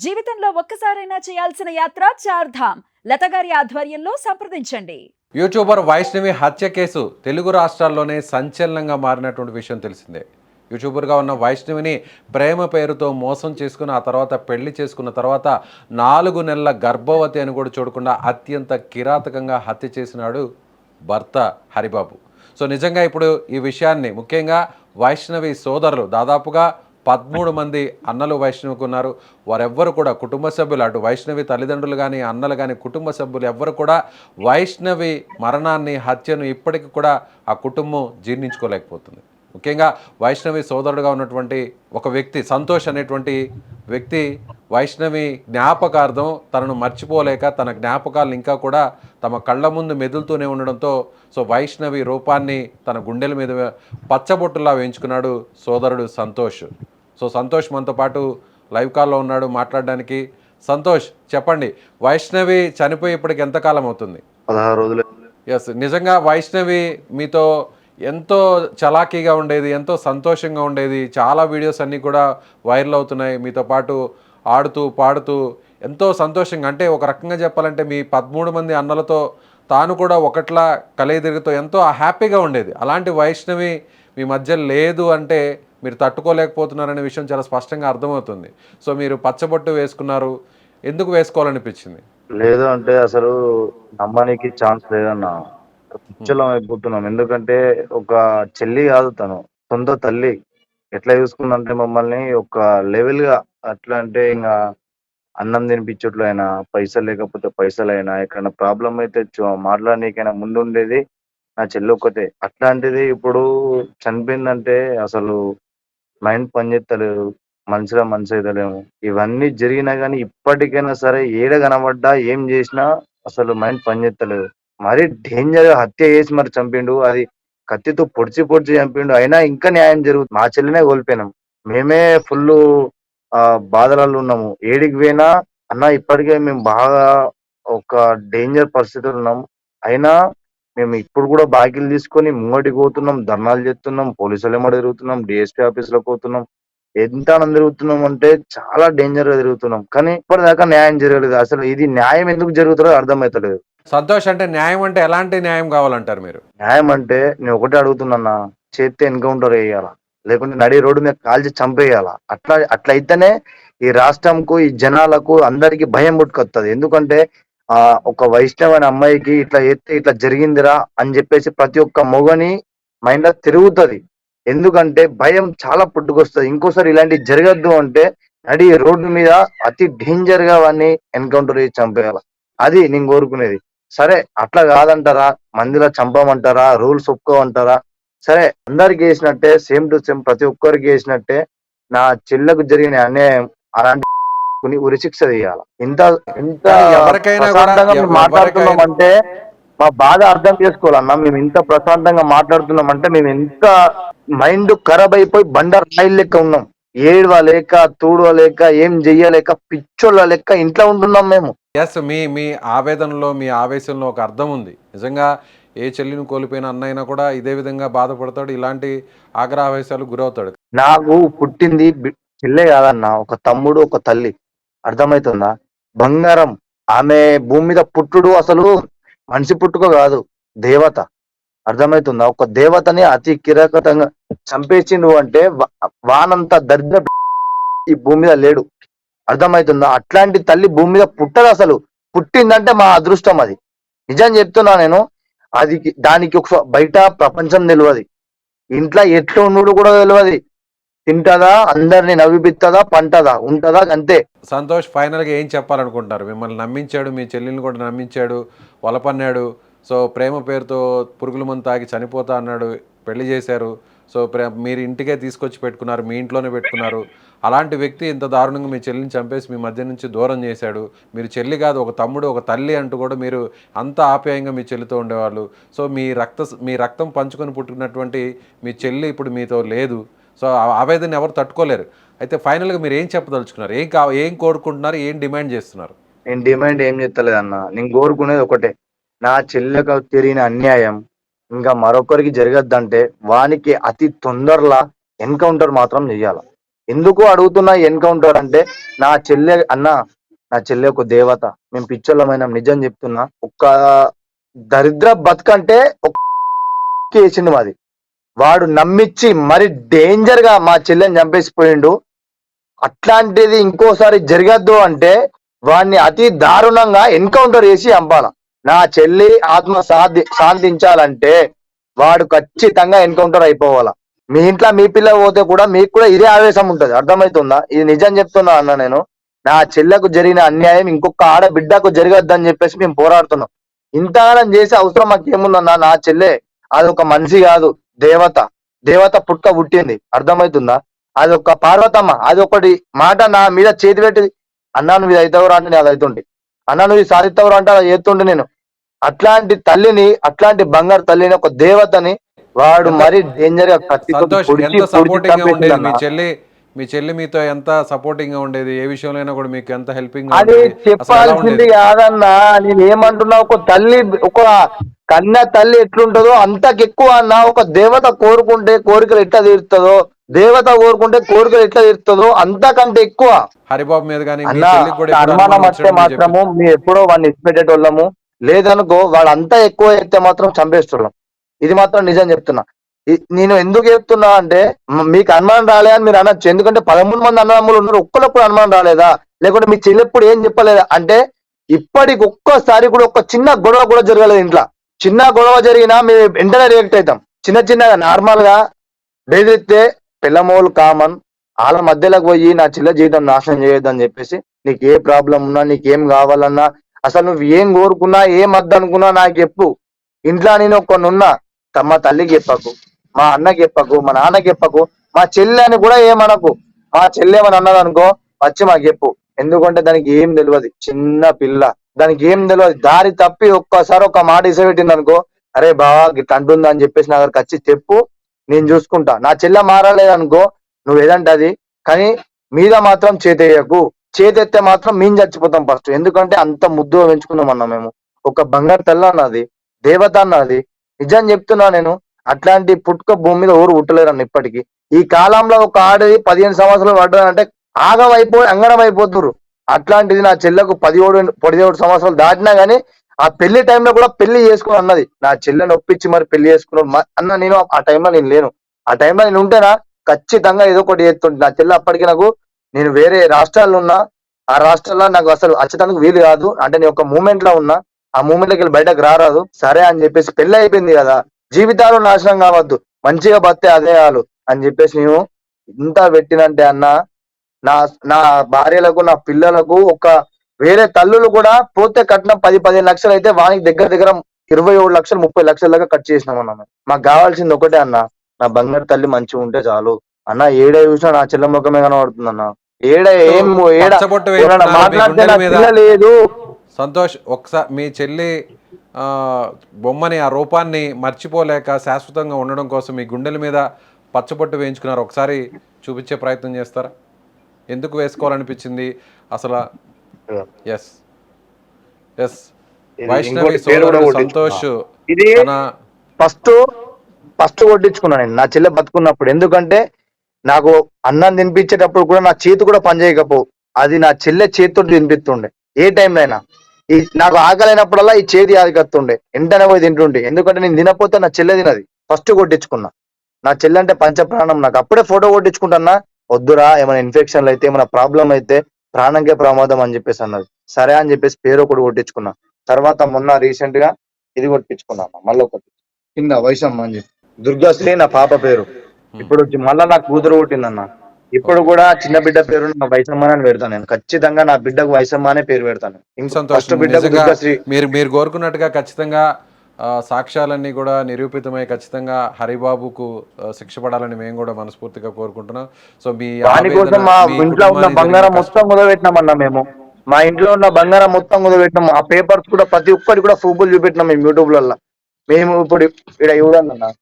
జీవితంలో ఒక్కసారైనా చేయాల్సిన యాత్ర చార్ధామ్. లతగారి ఆధ్వర్యంలో సంప్రదించండి. యూట్యూబర్ వైష్ణవి హత్య కేసు తెలుగు రాష్ట్రాల్లోనే సంచలనంగా మారినటువంటి విషయం తెలిసిందే. యూట్యూబర్గా ఉన్న వైష్ణవిని ప్రేమ పేరుతో మోసం చేసుకుని ఆ తర్వాత పెళ్లి చేసుకున్న తర్వాత 4 నెలల గర్భవతి అని కూడా చూడకుండా అత్యంత కిరాతకంగా హత్య చేసినాడు భర్త హరిబాబు. సో నిజంగా ఇప్పుడు ఈ విషయాన్ని ముఖ్యంగా వైష్ణవి సోదరులు దాదాపుగా 13 మంది అన్నలు వైష్ణవికి ఉన్నారు. వారెవ్వరు కూడా కుటుంబ సభ్యులు, అటు వైష్ణవి తల్లిదండ్రులు కానీ అన్నలు కానీ కుటుంబ సభ్యులు ఎవ్వరు కూడా వైష్ణవి మరణాన్ని హత్యను ఇప్పటికి కూడా ఆ కుటుంబం జీర్ణించుకోలేకపోతుంది. ముఖ్యంగా వైష్ణవి సోదరుడుగా ఉన్నటువంటి ఒక వ్యక్తి సంతోష్ అనేటువంటి వ్యక్తి వైష్ణవి జ్ఞాపకార్థం తనను మర్చిపోలేక తన జ్ఞాపకాలను ఇంకా కూడా తమ కళ్ళ ముందు మెదులుతూనే ఉండడంతో సో వైష్ణవి రూపాన్ని తన గుండెల మీద పచ్చబొట్టులా వేయించుకున్నాడు సోదరుడు సంతోష్. సో సంతోష్ మనతో పాటు లైవ్ కాల్లో ఉన్నాడు మాట్లాడడానికి. సంతోష్, చెప్పండి, వైష్ణవి చనిపోయి ఇప్పటికి ఎంతకాలం అవుతుంది? 16 రోజులు. ఎస్, నిజంగా వైష్ణవి మీతో ఎంతో చలాకీగా ఉండేది, ఎంతో సంతోషంగా ఉండేది. చాలా వీడియోస్ అన్నీ కూడా వైరల్ అవుతున్నాయి. మీతో పాటు ఆడుతూ పాడుతూ ఎంతో సంతోషంగా, అంటే ఒక రకంగా చెప్పాలంటే మీ 13 మంది అన్నలతో తాను కూడా ఒకట్లా కలియదిరుగుతూ ఎంతో హ్యాపీగా ఉండేది. అలాంటి వైష్ణవి మీ మధ్య లేదు అంటే మీరు తట్టుకోలేకపోతున్నారనే విషయం చాలా స్పష్టంగా అర్థమవుతుంది. సో మీరు పచ్చబొట్టు వేసుకున్నారు, ఎందుకు వేసుకోవాలనిపించింది? లేదు అంటే అసలు నమ్మడానికి ఛాన్స్ లేదన్న. పిచ్చలం అయిపోతున్నాం. ఎందుకంటే ఒక చెల్లి కాదు, తను సొంత తల్లి. ఎట్లా చూసుకుందంటే మమ్మల్ని ఒక లెవెల్ గా, అట్లా అంటే ఇంకా అన్నం తినిపించట్లు అయినా, పైసలు లేకపోతే పైసలైనా, ఎక్కడైనా ప్రాబ్లం అయితే మాట్లాడనీకైనా ముందు ఉండేది నా చెల్లి ఒక్కతే. అట్లాంటిది ఇప్పుడు చనిపోయిందంటే అసలు మైండ్ పనిచేస్తలేదు, మనిషిలో మనిషి అయితలేము. ఇవన్నీ జరిగినా కానీ ఇప్పటికైనా సరే ఏడ కనబడ్డా ఏం చేసినా అసలు మైండ్ పనిచేస్తలేదు. మరీ డేంజర్ గా హత్య చేసి మరి చంపిండు. అది కత్తితో పొడిచి పొడిచి చంపిండు. అయినా ఇంకా న్యాయం జరుగుతుంది. మా చెల్లినే కోల్పోయినాం. మేమే ఫుల్ బాధలలో ఉన్నాము. ఏడికి పోయినా అన్న ఇప్పటికే మేము బాగా ఒక డేంజర్ పరిస్థితులు ఉన్నాం. అయినా మేము ఇప్పుడు కూడా బాకీలు తీసుకొని ముంగటికి పోతున్నాం, ధర్నాలు చేస్తున్నాం, పోలీసులు ఏమో తిరుగుతున్నాం, డిఎస్పీ ఆఫీసులకు పోతున్నాం. ఎంత తిరుగుతున్నాం అంటే చాలా డేంజర్ గా తిరుగుతున్నాం. కానీ ఇప్పటిదాకా న్యాయం జరగలేదు. అసలు ఇది న్యాయం ఎందుకు జరుగుతుందో అర్థమవుతలేదు. సంతోష్, అంటే న్యాయం అంటే ఎలాంటి న్యాయం కావాలంటారు మీరు? న్యాయం అంటే నేను ఒకటే అడుగుతున్నా, చేస్తే ఎన్కౌంటర్ వేయాలా, లేకుంటే నడి రోడ్డు మీద కాల్చి చంపేయాలా. అట్లయితేనే ఈ రాష్ట్రంకు, ఈ జనాలకు అందరికి భయం పుట్టుకొస్తుంది. ఎందుకంటే ఒక వైష్ణవ్ అనే అమ్మాయికి ఇట్లా ఎత్తే ఇట్లా జరిగిందిరా అని చెప్పేసి ప్రతి ఒక్క మొగని మైండ్ తిరుగుతుంది. ఎందుకంటే భయం చాలా పుట్టుకొస్తుంది. ఇంకోసారి ఇలాంటివి జరగద్దు అంటే నడి రోడ్డు మీద అతి డేంజర్ గా వాడిని ఎన్కౌంటర్ చేసి చంపేయాలి. అది నేను కోరుకునేది. సరే అట్లా కాదంటారా, మందిలో చంపమంటారా, రూల్స్ ఒప్పుకోమంటారా? సరే అందరికి వేసినట్టే, సేమ్ టు సేమ్ ప్రతి ఒక్కరికి వేసినట్టే నా చెల్లకు జరిగిన అన్యాయం అలాంటి ఉరిశిక్ష తీయాలి. ఇంత ఇంత ఎవరికైనా కూడా ప్రశాంతంగా మేము మాట్లాడుతున్నాం అంటే మా బాధ అర్థం చేసుకోవాలన్నా. మేము ఇంత ప్రశాంతంగా మాట్లాడుతున్నాం అంటే మేము ఎంత మైండ్ ఖరాబ్ అయిపోయి బండర్ రాయిల్ లెక్క ఉన్నాం. ఏడవలేక, తూడవలేక, ఏం చెయ్యలేక, పిచ్చోళ్ళ లెక్క ఇంట్లో ఉంటున్నాం మేము. ఎస్, మీ మీ ఆవేదనలో, మీ ఆవేశంలో ఒక అర్థం ఉంది. నిజంగా ఏ చెల్లిని కోల్పోయిన అన్నైనా కూడా ఇదే విధంగా బాధపడతాడు, ఇలాంటి ఆగ్రహావేశాలు గురవుతాడు. నాకు పుట్టింది చెల్లె కాదన్న, ఒక తమ్ముడు, ఒక తల్లి. అర్థమవుతుందా? బంగారం. ఆమె భూమి మీద పుట్టుడు అసలు మనిషి పుట్టుక కాదు, దేవత. అర్థమవుతుందా? ఒక దేవతని అతి కిరాతకంగా చంపేసిండు అంటే వానంత దరిద్ర ఈ భూమి మీద లేడు. అర్థమవుతుందా? అట్లాంటి తల్లి భూమి మీద పుట్టదు. అసలు పుట్టిందంటే మా అదృష్టం. అది నిజం చెప్తున్నా నేను. అది దానికి ఒక బయట ప్రపంచం తెలియదు, ఇంట్లో ఎట్లా ఉండు కూడా తెలియదు. తింటదా, అందరిని నవ్విపిస్తుందా, పంటదా, ఉంటదా, అంతే. సంతోష్, ఫైనల్గా ఏం చెప్పాలనుకుంటున్నారు? మిమ్మల్ని నమ్మించాడు, మీ చెల్లిని కూడా నమ్మించాడు, వలపన్నాడు. సో ప్రేమ పేరుతో పురుగుల మందు తాగి చనిపోతా అన్నాడు, పెళ్లి చేశారు. సో మీరు ఇంటికే తీసుకొచ్చి పెట్టుకున్నారు, మీ ఇంట్లోనే పెట్టుకున్నారు. అలాంటి వ్యక్తి ఇంత దారుణంగా మీ చెల్లిని చంపేసి మీ మధ్య నుంచి దూరం చేశాడు. మీరు చెల్లి కాదు, ఒక తమ్ముడు, ఒక తల్లి అంటూ కూడా మీరు అంత ఆప్యాయంగా మీ చెల్లితో ఉండేవాళ్ళు. సో మీ రక్తం పంచుకొని పుట్టినటువంటి మీ చెల్లి ఇప్పుడు మీతో లేదు. సో ఆవేదన ఎవరు తట్టుకోలేరు. అయితే ఫైనల్గా మీరు ఏం చెప్పదలుచుకున్నారు? ఏం కోరుకుంటున్నారు? ఏం డిమాండ్ చేస్తున్నారు? నేను డిమాండ్ ఏం చేస్తలేదన్న. నేను కోరుకునేది ఒకటే, నా చెల్లెకు జరిగిన అన్యాయం ఇంకా మరొకరికి జరగద్దంటే వానికి అతి తొందరలా ఎన్కౌంటర్ మాత్రం చెయ్యాల. ఎందుకు అడుగుతున్నా ఎన్కౌంటర్ అంటే నా చెల్లె అన్న, నా చెల్లె ఒక దేవత. మేము పిచ్చోళ్ళమైన నిజం చెప్తున్నా. ఒక్క దరిద్ర బతుకంటే వేసిండు మాది. వాడు నమ్మిచ్చి మరి డేంజర్ గా మా చెల్లెని చంపేసిపోయిండు. అట్లాంటిది ఇంకోసారి జరగద్దు అంటే వాడిని అతి దారుణంగా ఎన్కౌంటర్ చేసి చంపాల. నా చెల్లి ఆత్మ శాంతించాలంటే వాడు ఖచ్చితంగా ఎన్కౌంటర్ అయిపోవాలా. మీ ఇంట్లో మీ పిల్ల పోతే కూడా మీకు కూడా ఇదే ఆవేశం ఉంటది. అర్థమవుతుందా? ఇది నిజం చెప్తున్నా అన్న నేను. నా చెల్లెకు జరిగిన అన్యాయం ఇంకొక ఆడబిడ్డకు జరగద్దని చెప్పేసి మేము పోరాడుతున్నాం. ఇంతగానం చేసే అవసరం మాకు ఏముందన్నా? నా చెల్లె అది ఒక మనిషి కాదు, దేవత. దేవత పుట్టింది. అర్థమవుతుందా? అది ఒక పార్వతమ్మ. అది ఒకటి మాట నా మీద చేతి పెట్టి అన్నా నువ్వు ఇది అవుతావురా అంటే నేను అది అవుతుండే, అన్నా నువ్వు ఇది సాధిస్తావురా అంటే అలా చేస్తుండే నేను. అట్లాంటి తల్లిని, అట్లాంటి బంగారు తల్లిని, ఒక దేవతని వాడు మరి డేంజర్ గా కత్తితో సంతోష్, పొడిచి ఎంత పొడిచి సపోర్టింగ్ గా ఉండేది చంపేసిందన్న. మీ చెల్లి మీతో ఎంత సపోర్టింగ్ గా ఉండేది? ఏ విషయంలో కూడా మీకు ఎంత హెల్పింగ్ గా అది ఉండేది? అసలు ఎలా చెప్పాల్సింది ఉండేది? కాదన్నా. నేను ఏమంటున్నా, ఒక తల్లి, ఒక కన్న తల్లి ఎట్లుంటుందో అంతకెక్కువ అన్న. ఒక దేవత కోరుకుంటే కోరికలు ఎట్లా తీరుతుందో, దేవత కోరుకుంటే కోరికలు ఎట్లా తీరుతుందో అంతకంటే ఎక్కువ హరిబాబు మీద కానీ మీ అన్న. చెల్లికి కూడా ఎప్పుడు అనుమానం అనుమానం వస్తే వచ్చినట్టు మీరు మాత్రము మేము ఎప్పుడో వాడిని ఇచ్చిపెట్టేటోళ్ళము. లేదనుకో వాడు అంతా ఎక్కువ ఎత్తే మాత్రం చంపేస్తున్నాం. ఇది మాత్రం నిజం చెప్తున్నా. నేను ఎందుకు చెప్తున్నా అంటే మీకు అనుమానం రాలే అని మీరు అనొచ్చు. ఎందుకంటే 13 మంది అన్నదమ్ములు ఉన్నారు, ఒక్కరప్పుడు అనుమానం రాలేదా? లేకుంటే మీ చెల్లెప్పుడు ఏం చెప్పలేదా అంటే ఇప్పటికి ఒక్కసారి కూడా ఒక చిన్న గొడవ కూడా జరగలేదు ఇంట్లో. చిన్న గొడవ జరిగినా మేము వెంటనే రియాక్ట్ అవుతాం. చిన్న చిన్నగా నార్మల్ గా బెదిరిస్తే పిల్లమోలు కామన్. వాళ్ళ మధ్యలోకి పోయి నా చిల్ల జీవితం నాశనం చేయొద్దని చెప్పేసి, నీకు ఏ ప్రాబ్లం ఉన్నా, నీకేం కావాలన్నా, అసలు నువ్వు ఏం కోరుకున్నా, ఏం వద్దనుకున్నా నాకు చెప్పు. ఇంట్లో నేను కొన్ని ఉన్నా, మా తల్లికి చెప్పకు, మా అన్నకి చెప్పకు, మా నాన్నకి చెప్పకు, మా చెల్లి అని కూడా ఏమనకు. మా చెల్లి ఏమని అన్నది అనుకో వచ్చి మాకు చెప్పు. ఎందుకంటే దానికి ఏం తెలియదు, చిన్న పిల్ల, దానికి ఏం తెలియదు. దారి తప్పి ఒక్కసారి ఒక మాట ఇసబెట్టింది అనుకో, అరే బావా గిట్ల అంటుందా అని చెప్పేసి నా దగ్గరకు వచ్చి చెప్పు, నేను చూసుకుంటా. నా చెల్లె మారలేదనుకో నువ్వు ఏదంటే అది, కానీ మీద మాత్రం చేతేయకు. చేతెత్తే మాత్రం మేము చచ్చిపోతాం ఫస్ట్. ఎందుకంటే అంత ముద్దుగా పెంచుకున్నాం అన్న మేము. ఒక బంగారు తెల్ల అన్నది, దేవత అన్నది. నిజం చెప్తున్నా నేను. అట్లాంటి పుట్టుక భూమి మీద ఊరు పుట్టలేరు అన్న ఇప్పటికీ. ఈ కాలంలో ఒక ఆడది 15 సంవత్సరాలు పడ్డదంటే అంగనం అయిపోతున్నారు. అట్లాంటిది నా చెల్లెకు 17 సంవత్సరాలు దాటినా గానీ ఆ పెళ్లి టైంలో కూడా పెళ్లి చేసుకుని అన్నది. నా చెల్లెని ఒప్పించి మరి పెళ్లి చేసుకున్నాడు అన్న. నేను ఆ టైంలో నేను లేను. ఆ టైంలో నేను ఉంటేనా ఖచ్చితంగా ఏదో ఒకటి చేస్తుంటే. నా చెల్లె అప్పటికి నాకు, నేను వేరే రాష్ట్రాల్లో ఉన్నా, ఆ రాష్ట్రాల్లో నాకు అసలు వచ్చేటానికి వీలు కాదు. అంటే నేను ఒక మూమెంట్ లో ఉన్నా, ఆ మూమెంట్ లోకి వెళ్ళి బయటకు రారాదు. సరే అని చెప్పేసి పెళ్లి అయిపోయింది కదా, జీవితాలు నాశనం కావద్దు, మంచిగా బతే అదే ఆలు అని చెప్పేసి నేను ఇంత పెట్టినంటే అన్న. నా నా భార్యలకు, నా పిల్లలకు, ఒక వేరే తల్లులు కూడా పోతే కట్నం 10-15 లక్షలు అయితే వానికి దగ్గర దగ్గర 27 లక్షలు 30 లక్షల దాకా ఖర్చు చేసినాం అన్న. మాకు కావాల్సింది ఒకటే అన్న, నా బంగారు తల్లి మంచిగా ఉంటే చాలు అన్న. ఏడ చూసినా నా చెల్ల ముఖమే కనబడుతుంది అన్న. ఏడ ఏం ఏడ పచ్చబొట్టు ఎవరైనా వేసుకున్నారు మీ మాట్లాడితే గుండెల నా మీద. పిల్ల లేదు. సంతోష్, ఒకసారి మీ చెల్లి ఆ, బొమ్మని, ఆ రూపాన్ని మర్చిపోలేక శాశ్వతంగా ఉండడం కోసం మీ గుండెల మీద పచ్చబొట్టు వేయించుకున్నారు. ఒకసారి చూపించే ప్రయత్నం చేస్తారా? ఎందుకు వేసుకోవాలనిపించింది అసలు? ఎస్ ఎస్ ఇది వైష్ణవి ఇంకోటి పేరు కూడా సోదరుడు కొట్టించుకున్నా. సంతోష్ ఇది తన ఫస్ట్ ఫస్ట్ కొట్టించుకున్నా నేను నా చెల్లె బతుకున్నప్పుడు. ఎందుకంటే నాకు అన్నం తినిపించేటప్పుడు కూడా నా చేతి కూడా పనిచేయకపో, అది నా చెల్లె చేతితో తినిపిస్తుండే. ఏ టైంలో అయినా ఈ నాకు ఆకలినప్పుడల్లా ఈ చేతి ఆదికత్తుండే, వెంటనే పోయి తింటుండే. ఎందుకంటే నేను తినకపోతే నా చెల్లె తినది. ఫస్ట్ కొట్టించుకున్నా. నా చెల్లె అంటే పంచ ప్రాణం నాకు. అప్పుడే ఫోటో కొట్టించుకుంటున్నా. వద్దురా ఏమైనా ఇన్ఫెక్షన్లు అయితే, ఏమైనా ప్రాబ్లం అయితే ప్రాణంకే ప్రమాదం అని చెప్పేసి అన్నది. సరే అని చెప్పేసి పేరు ఒకటి కొట్టించుకున్నా. తర్వాత మొన్న రీసెంట్ గా ఇది కొట్టించుకున్నా మళ్ళీ ఒకటి కింద వైశమ్మ అని చెప్పి, దుర్గాశ్రీ నా పాప పేరు. ఇప్పుడు మళ్ళా నా కూతురు పుట్టిందన్న. ఇప్పుడు ఓకే. కూడా చిన్న బిడ్డ పేరు నా వైశమ్మ అని పెడతాను నేను. ఖచ్చితంగా నా బిడ్డకు వైశమ్మ అనే పేరు పెడతాను. ఇంకో సంతోష్, ఫస్ట్ బిడ్డకు నిజంగా దుర్గాశ్రీ. మీరు కోరుకున్నట్టుగా ఖచ్చితంగా సాక్ష్యాలన్నీ కూడా నిరూపితమై ఖచ్చితంగా హరిబాబుకు శిక్ష పడాలని మేము కూడా మనస్ఫూర్తిగా కోరుకుంటున్నాం. సో మీ దానికోసం ఆవేదన, మా మీ ఇంట్లో ఉన్న కుటుంబానికి జరిగిన బంగారం కష్టం. మొత్తం కుదబెట్టినామన్నా మేము. మా ఇంట్లో ఉన్న బంగారం మొత్తం కుదబెట్టినాం. ఆ పేపర్స్ కూడా ప్రతి ఒక్కటి కూడా ప్రూఫ్లు చూపెట్టినాం మేము యూట్యూబ్లలో. మేము ఇప్పుడు ఇక్కడ చూడండి అన్న,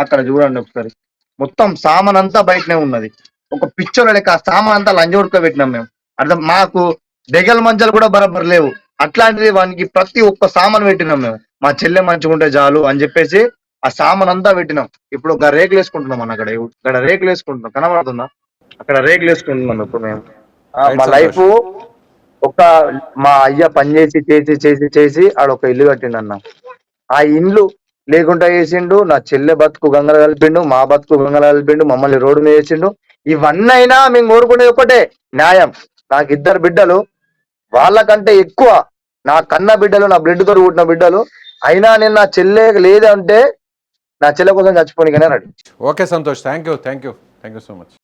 అక్కడ చూడండి ఒకసారి. మొత్తం సామాన్ అంతా బయటనే ఉన్నది. ఒక పిక్చర్ లెక్క ఆ సామాన్ అంతా లంజ పెట్టినాం మేము. అర్థం మాకు డెగల్ మంచాలు కూడా బరాబర్ లేవు. అట్లాంటిది వానికి ప్రతి ఒక్క సామాన్ పెట్టినాం మేము. మా చెల్లె మంచిగా ఉంటే చాలు అని చెప్పేసి ఆ సామాన్ అంతా పెట్టినాం. ఇప్పుడు ఒక రేకులు వేసుకుంటున్నాం అన్న. అక్కడ రేకులు వేసుకుంటున్నాం, కనబడుతుందా? అక్కడ రేకులు వేసుకుంటున్నాం ఇప్పుడు మేము. రైట్ మా సంతోష్. లైఫ్ ఒక మా అయ్య పని చేసి చేసి చేసి చేసి ఆడ ఒక ఇల్లు కట్టిండు అన్న. ఆ ఇల్లు లేకుండా చేసిండు. నా చెల్లె బతుకు గంగల కలిపిండు, మా బతుకు గంగల కలిపిండు, మమ్మల్ని రోడ్డు మీద వేసిండు. ఇవన్నీ అయినా మేము కోరుకునేది ఒకటే న్యాయం. నాకు 2 బిడ్డలు, వాళ్ళకంటే ఎక్కువ నా కన్న బిడ్డలు, నా బ్లడ్ తో పుట్టిన బిడ్డలు. అయినా నేను నా చెల్లె లేదంటే నా చెల్లె కోసం చచ్చిపోనికనే ready. Okay Santosh, thank you so much.